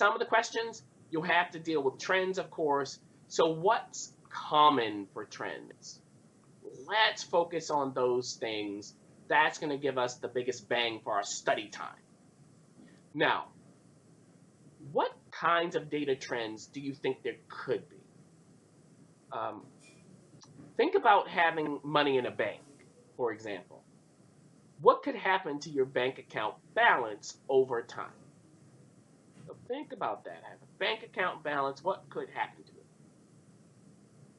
some of the questions, you'll have to deal with trends, of course. So what's common for trends? Let's focus on those things. That's going to give us the biggest bang for our study time. Now, what kinds of data trends do you think there could be? Um, think about having money in a bank, for example. What could happen to your bank account balance over time? So think about that. Have a bank account balance, what could happen to it?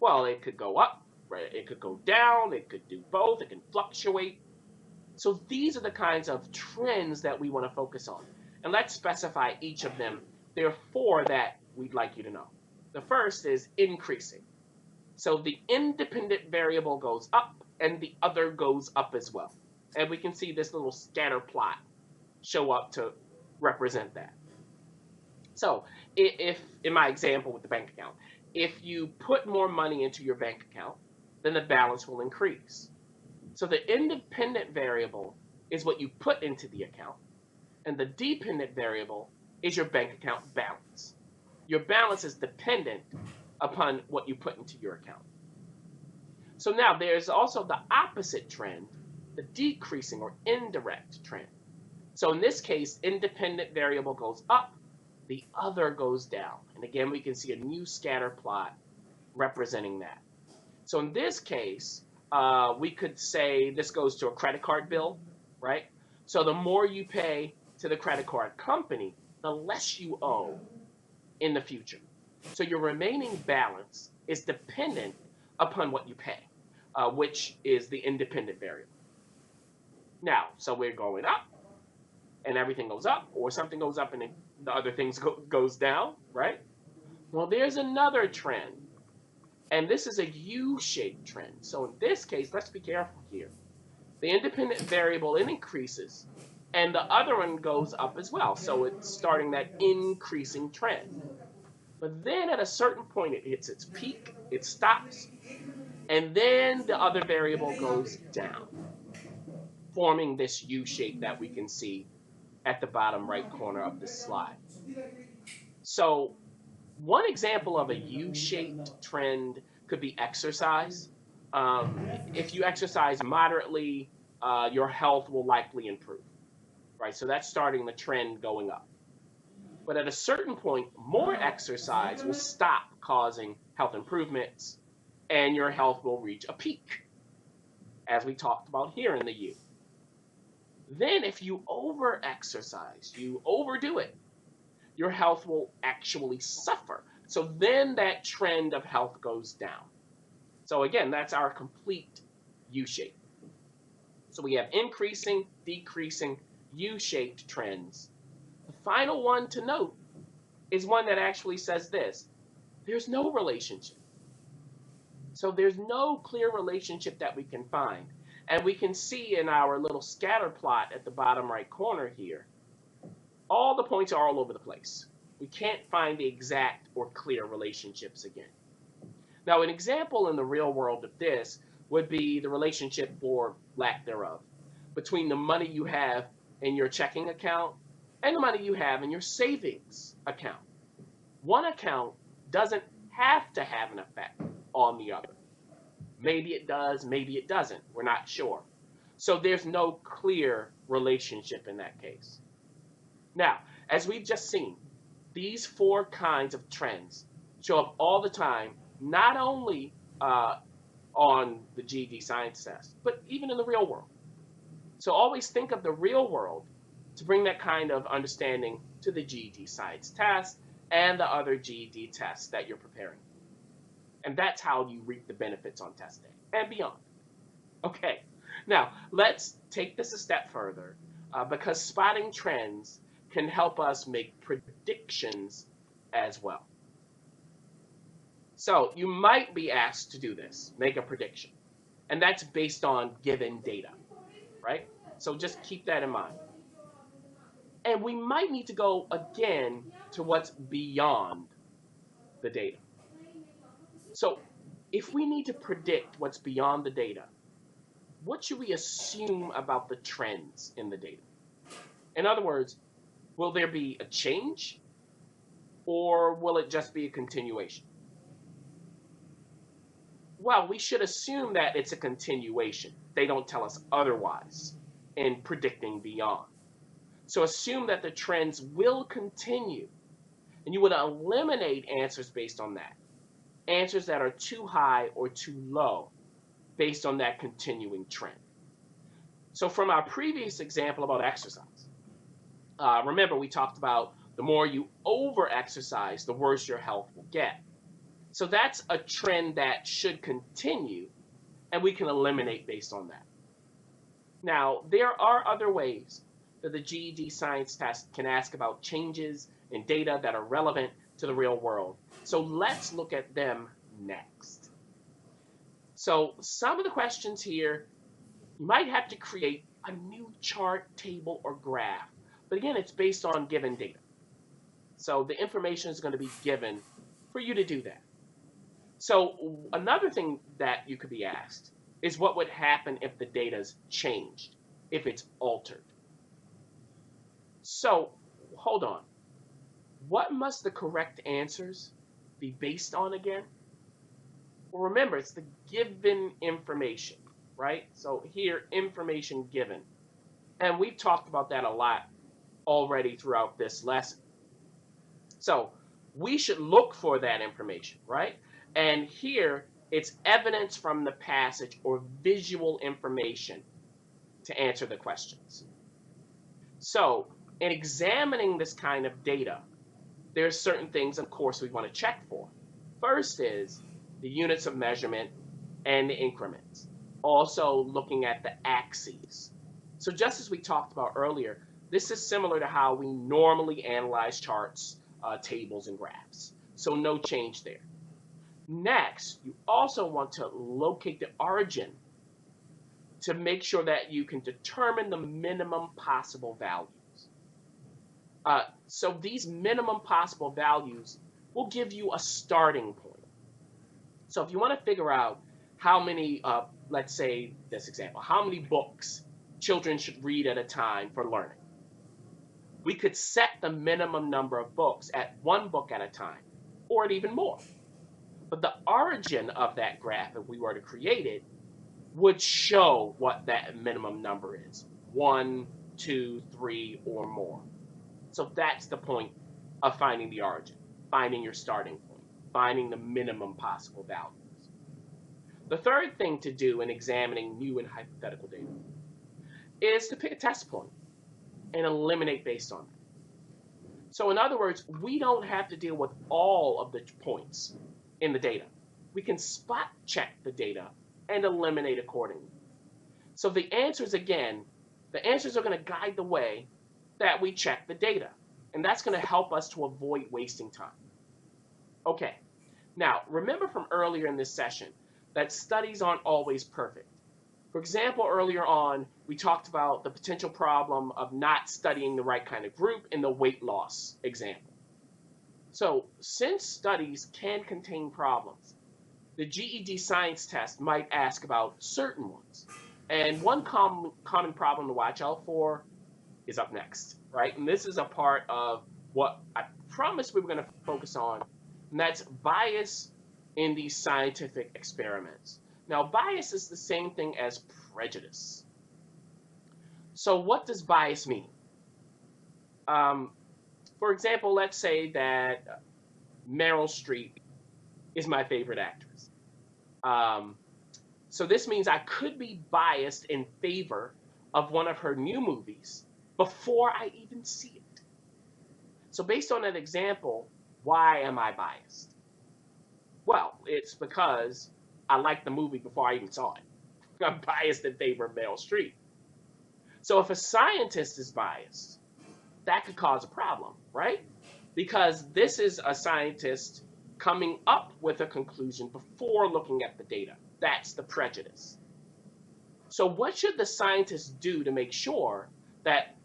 Well, it could go up, right? It could go down, it could do both, it can fluctuate. So these are the kinds of trends that we want to focus on. And let's specify each of them. There are four that we'd like you to know. The first is increasing. So the independent variable goes up and the other goes up as well. And we can see this little scatter plot show up to represent that. So if in my example with the bank account, if you put more money into your bank account, then the balance will increase. So the independent variable is what you put into the account, and the dependent variable is your bank account balance. Your balance is dependent upon what you put into your account. So now there's also the opposite trend, the decreasing or indirect trend. So in this case, independent variable goes up, the other goes down. And again, we can see a new scatter plot representing that. So in this case, we could say this goes to a credit card bill, right? So the more you pay to the credit card company, the less you owe in the future. So your remaining balance is dependent upon what you pay, which is the independent variable. Now, so we're going up, and everything goes up, or something goes up and the other things goes down, right? Well, there's another trend, and this is a U-shaped trend. So in this case, let's be careful here. The independent variable, it increases, and the other one goes up as well. So it's starting that increasing trend. But then at a certain point, it hits its peak, it stops, and then the other variable goes down, forming this U shape that we can see at the bottom right corner of this slide. So one example of a U-shaped trend could be exercise. If you exercise moderately, your health will likely improve, right? So that's starting the trend going up. But at a certain point, more exercise will stop causing health improvements, and your health will reach a peak, as we talked about here in the U. Then if you over-exercise, you overdo it, your health will actually suffer. So then that trend of health goes down. So again, that's our complete U-shape. So we have increasing, decreasing, U-shaped trends. The final one to note is one that actually says this: there's no relationship. So there's no clear relationship that we can find. And we can see in our little scatter plot at the bottom right corner here, all the points are all over the place. We can't find the exact or clear relationships again. Now, an example in the real world of this would be the relationship, or lack thereof, between the money you have in your checking account and the money you have in your savings account. One account doesn't have to have an effect on the other. Maybe it does, maybe it doesn't. We're not sure. So there's no clear relationship in that case. Now, as we've just seen, these four kinds of trends show up all the time, not only on the GED Science test, but even in the real world. So always think of the real world to bring that kind of understanding to the GED Science test and the other GED tests that you're preparing. And that's how you reap the benefits on test day and beyond. Okay, now let's take this a step further, because spotting trends can help us make predictions as well. So you might be asked to do this, make a prediction. And that's based on given data, right? So just keep that in mind. And we might need to go again to what's beyond the data. So if we need to predict what's beyond the data, what should we assume about the trends in the data? In other words, will there be a change? or will it just be a continuation? Well, we should assume that it's a continuation. They don't tell us otherwise in predicting beyond. So assume that the trends will continue, and you would eliminate answers based on that. Answers that are too high or too low based on that continuing trend. So from our previous example about exercise, remember we talked about the more you over-exercise, the worse your health will get. So that's a trend that should continue, and we can eliminate based on that. Now, there are other ways that the GED Science test can ask about changes in data that are relevant to the real world. So let's look at them next. So some of the questions here, you might have to create a new chart, table, or graph. But again, it's based on given data. So the information is going to be given for you to do that. So another thing that you could be asked is what would happen if the data's changed, if it's altered. So hold on. What must the correct answers be based on again? Well, remember, it's the given information, right? So here, information given. And we've talked about that a lot already throughout this lesson. So we should look for that information, right? And here, it's evidence from the passage or visual information to answer the questions. So in examining this kind of data, there's certain things, of course, we want to check for. First is the units of measurement and the increments. Also looking at the axes. So just as we talked about earlier, this is similar to how we normally analyze charts, tables, and graphs. So no change there. Next, you also want to locate the origin to make sure that you can determine the minimum possible values. So these minimum possible values will give you a starting point. So if you want to figure out how many, let's say this example, how many books children should read at a time for learning, we could set the minimum number of books at one book at a time, or at even more. But the origin of that graph, if we were to create it, would show what that minimum number is. 1, 2, 3, or more. So that's the point of finding the origin, finding your starting point, finding the minimum possible values. The third thing to do in examining new and hypothetical data is to pick a test point and eliminate based on that. So in other words, we don't have to deal with all of the points in the data. We can spot check the data and eliminate accordingly. So the answers, again, the answers are going to guide the way that we check the data. And that's going to help us to avoid wasting time. Okay, now remember from earlier in this session that studies aren't always perfect. For example, earlier on, we talked about the potential problem of not studying the right kind of group in the weight loss example. So since studies can contain problems, the GED Science test might ask about certain ones. And one common problem to watch out for is up next, right? And this is a part of what I promised we were going to focus on, and that's bias in these scientific experiments. Now, bias is the same thing as prejudice. So what does bias mean? For example, let's say that Meryl Streep is my favorite actress. So this means I could be biased in favor of one of her new movies before I even see it. So based on that example, why am I biased? Well, it's because I liked the movie before I even saw it. I'm biased in favor of Meryl Streep. So if a scientist is biased, that could cause a problem, right? Because this is a scientist coming up with a conclusion before looking at the data. That's the prejudice. So what should the scientist do to make sure that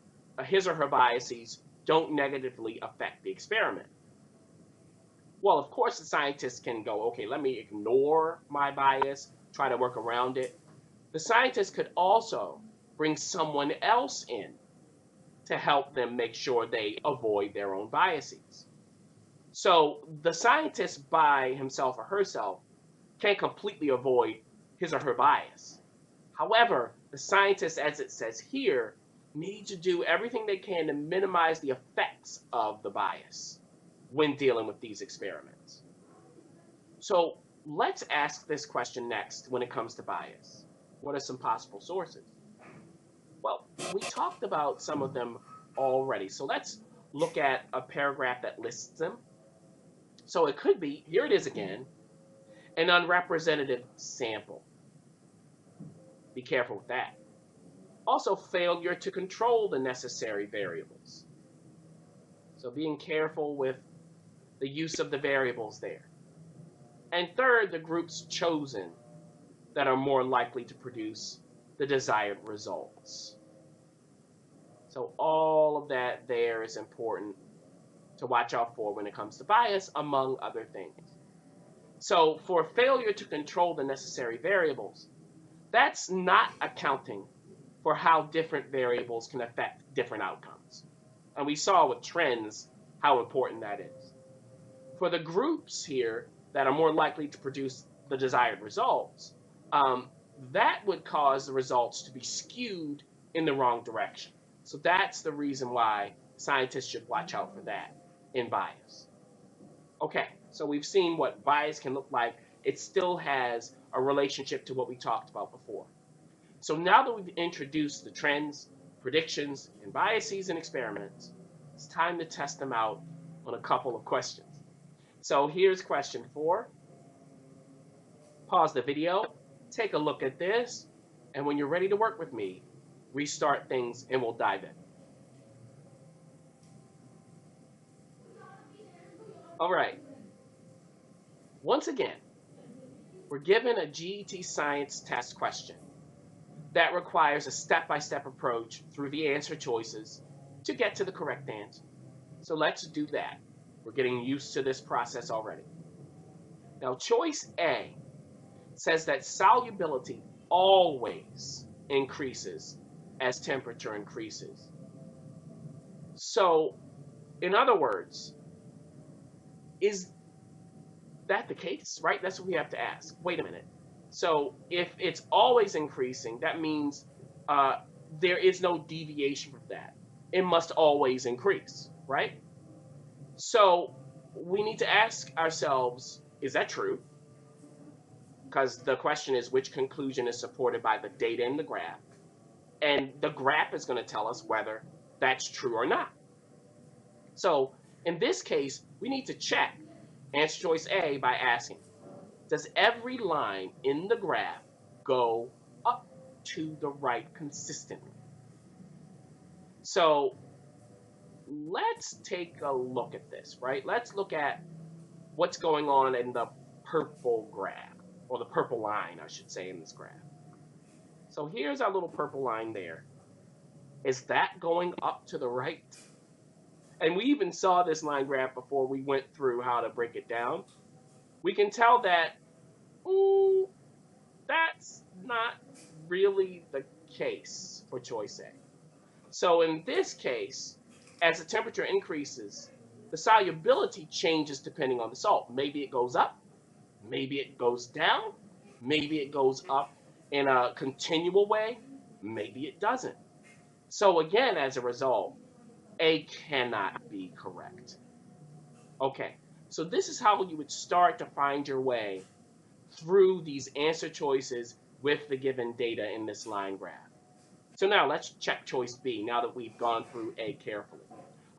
his or her biases don't negatively affect the experiment? Well, of course, the scientist can go, okay, let me ignore my bias, try to work around it. The scientist could also bring someone else in to help them make sure they avoid their own biases. So the scientist by himself or herself can't completely avoid his or her bias. However, the scientists, as it says here, need to do everything they can to minimize the effects of the bias when dealing with these experiments. So let's ask this question next when it comes to bias. What are some possible sources? Well, we talked about some of them already. So let's look at a paragraph that lists them. So it could be, here it is again, an unrepresentative sample. Be careful with that. Also, failure to control the necessary variables. So being careful with the use of the variables there. And third, the groups chosen that are more likely to produce the desired results. So all of that there is important to watch out for when it comes to bias, among other things. So for failure to control the necessary variables, that's not accounting for how different variables can affect different outcomes. And we saw with trends how important that is. For the groups here that are more likely to produce the desired results, that would cause the results to be skewed in the wrong direction. So that's the reason why scientists should watch out for that in bias. Okay, so we've seen what bias can look like. It still has a relationship to what we talked about before. So now that we've introduced the trends, predictions, and biases in experiments, it's time to test them out on a couple of questions. So here's question 4. Pause the video, take a look at this, and when you're ready to work with me, restart things and we'll dive in. All right. Once again, we're given a GED Science test question that requires a step-by-step approach through the answer choices to get to the correct answer. So let's do that. We're getting used to this process already. Now, choice A says that solubility always increases as temperature increases. So, in other words, is that the case, right? That's what we have to ask. Wait a minute. So if it's always increasing, that means there is no deviation from that. It must always increase, right? So we need to ask ourselves, is that true? Because the question is, which conclusion is supported by the data in the graph? And the graph is going to tell us whether that's true or not. So in this case, we need to check answer choice A by asking, does every line in the graph go up to the right consistently? So let's take a look at this, right? Let's look at what's going on in the purple graph, or the purple line, I should say, in this graph. So here's our little purple line there. Is that going up to the right? And we even saw this line graph before we went through how to break it down. We can tell that, that's not really the case for choice A. So in this case, as the temperature increases, the solubility changes depending on the salt. Maybe it goes up, maybe it goes down, maybe it goes up in a continual way, maybe it doesn't. So again, as a result, A cannot be correct. Okay, so this is how you would start to find your way through these answer choices with the given data in this line graph. So now let's check choice B now that we've gone through A carefully.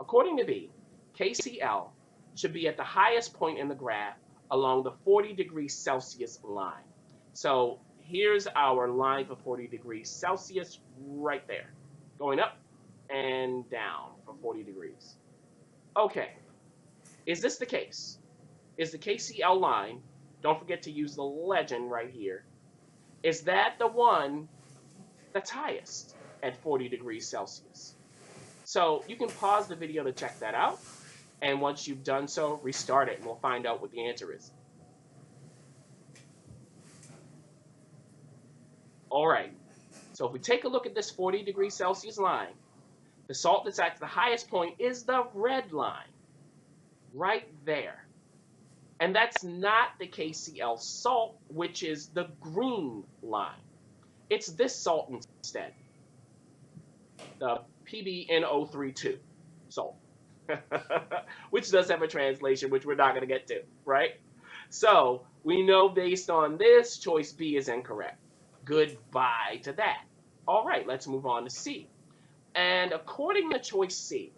According to B, KCl should be at the highest point in the graph along the 40 degrees Celsius line. So here's our line for 40 degrees Celsius right there, going up and down for 40 degrees. Okay, is this the case? Is the KCl line, don't forget to use the legend right here, is that the one that's highest at 40 degrees Celsius? So you can pause the video to check that out, and once you've done so, restart it and we'll find out what the answer is. All right, so if we take a look at this 40 degrees Celsius line, the salt that's at the highest point is the red line. right there. And that's not the KCl salt, which is the green line. It's this salt instead, the PbNO32 salt, which does have a translation, which we're not going to get to, right? So we know based on this, choice B is incorrect. Goodbye to that. All right, let's move on to C. And according to choice C,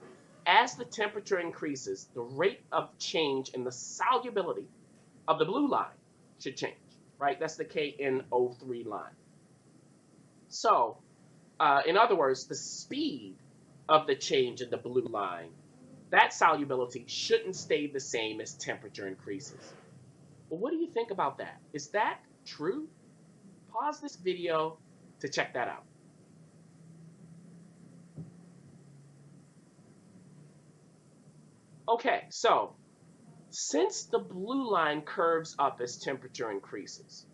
as the temperature increases, the rate of change in the solubility of the blue line should change, right? That's the KNO3 line. So, in other words, the speed of the change in the blue line, that solubility shouldn't stay the same as temperature increases. Well, what do you think about that? Is that true? Pause this video to check that out. Okay, so since the blue line curves up as temperature increases,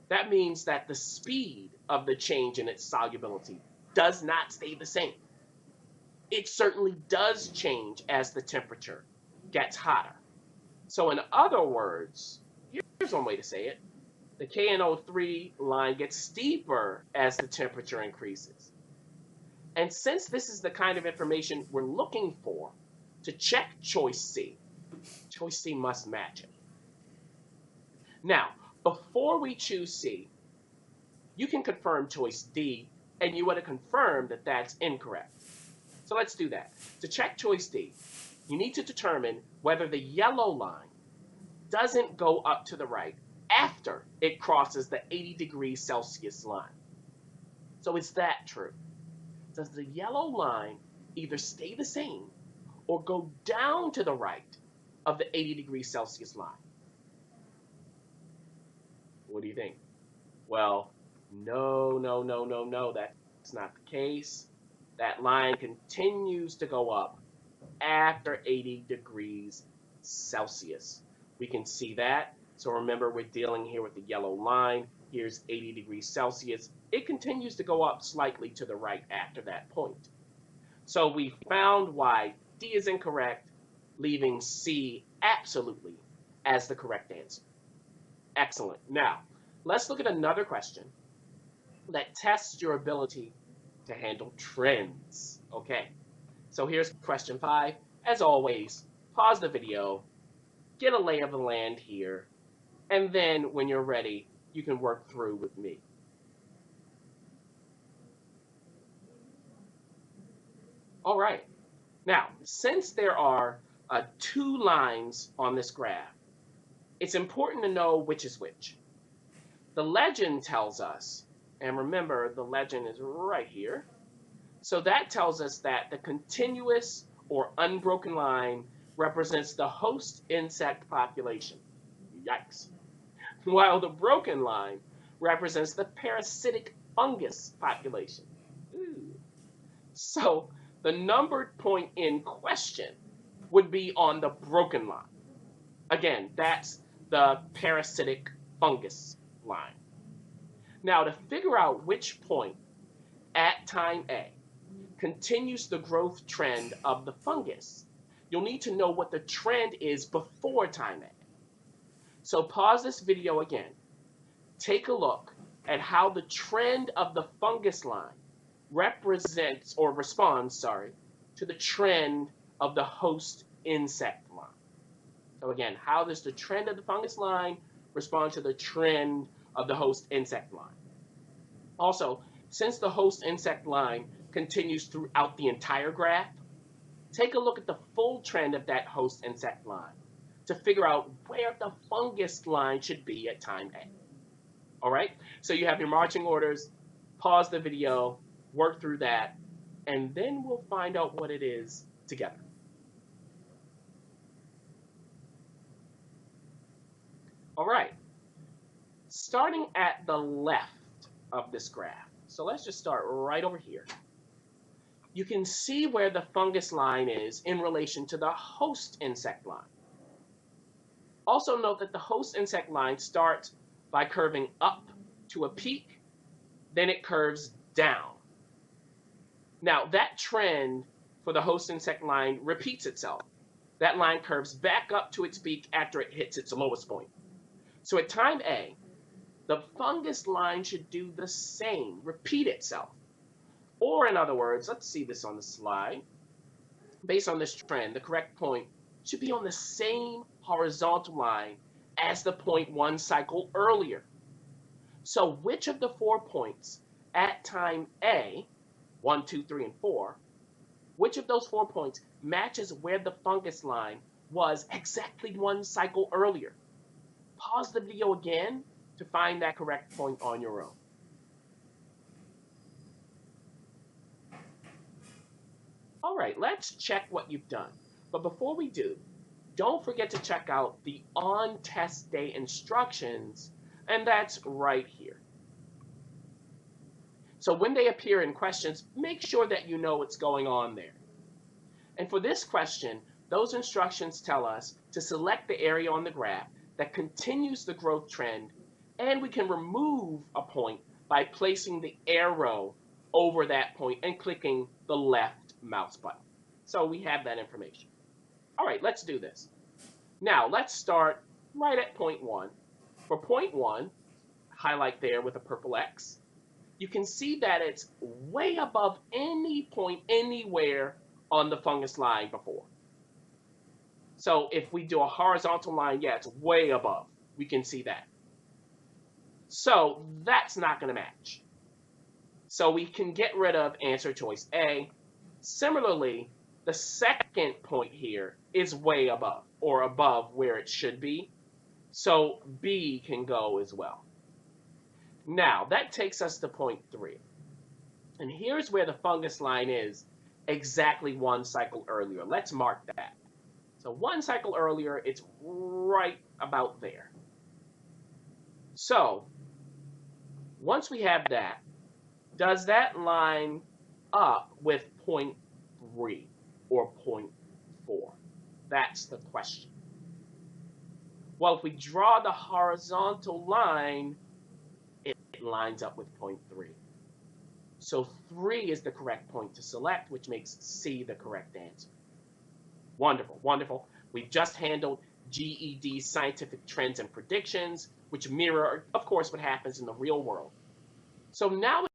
that means that the speed of the change in its solubility does not stay the same. It certainly does change as the temperature gets hotter. So in other words, here's one way to say it. The KNO3 line gets steeper as the temperature increases. And since this is the kind of information we're looking for to check choice C must match it. Now, before we choose C, you can confirm choice D, and you want to confirm that that's incorrect. So let's do that. To check choice D, you need to determine whether the yellow line doesn't go up to the right after it crosses the 80 degrees Celsius line. So is that true? Does the yellow line either stay the same or go down to the right of the 80 degrees Celsius line? What do you think? Well, no, that's not the case. That line continues to go up after 80 degrees Celsius. We can see that. So remember, we're dealing here with the yellow line. Here's 80 degrees Celsius. It continues to go up slightly to the right after that point. So we found why D is incorrect, leaving C absolutely as the correct answer. Excellent. Now, let's look at another question that tests your ability to handle trends. Okay, so here's question 5. As always, pause the video, get a lay of the land here, and then when you're ready, you can work through with me. All right. Now, since there are 2 lines on this graph, it's important to know which is which. The legend tells us, and remember the legend is right here, so that tells us that the continuous or unbroken line represents the host insect population. Yikes. While the broken line represents the parasitic fungus population. Ooh. So the numbered point in question would be on the broken line. Again, that's the parasitic fungus line. Now, to figure out which point at time A continues the growth trend of the fungus, you'll need to know what the trend is before time A. So pause this video again. Take a look at how the trend of the fungus line represents or responds, to the trend of the host insect line. So again, how does the trend of the fungus line respond to the trend of the host insect line? Also, since the host insect line continues throughout the entire graph, take a look at the full trend of that host insect line to figure out where the fungus line should be at time A. All right, so you have your marching orders, pause the video, work through that, and then we'll find out what it is together. All right, starting at the left of this graph, so let's just start right over here. You can see where the fungus line is in relation to the host insect line. Also note that the host insect line starts by curving up to a peak, then it curves down. Now that trend for the host insect line repeats itself. that line curves back up to its peak after it hits its lowest point. So at time A, the fungus line should do the same, repeat itself. Or in other words, let's see this on the slide. Based on this trend, the correct point should be on the same horizontal line as the point one cycle earlier. So which of the 4 points at time A, 1, 2, 3, and 4, which of those 4 points matches where the fungus line was exactly 1 cycle earlier? Pause the video again to find that correct point on your own. All right, let's check what you've done. But before we do, don't forget to check out the on test day instructions, and that's right here. So when they appear in questions, make sure that you know what's going on there. And for this question, those instructions tell us to select the area on the graph that continues the growth trend, and we can remove a point by placing the arrow over that point and clicking the left mouse button. So we have that information. All right, let's do this. Now let's start right at point 1. For point 1, highlight there with a purple X. You can see that it's way above any point anywhere on the fungus line before. So if we do a horizontal line, yeah, it's way above. We can see that. So that's not going to match. So we can get rid of answer choice A. Similarly, the second point here is way above, or above where it should be. So B can go as well. Now, that takes us to point 3. And here's where the fungus line is exactly 1 cycle earlier. Let's mark that. So 1 cycle earlier, it's right about there. So once we have that, does that line up with point 3 or point 4? That's the question. Well, if we draw the horizontal line, it lines up with point 3. So 3 is the correct point to select, which makes C the correct answer. Wonderful, wonderful. We've just handled GED scientific trends and predictions, which mirror, of course, what happens in the real world. So now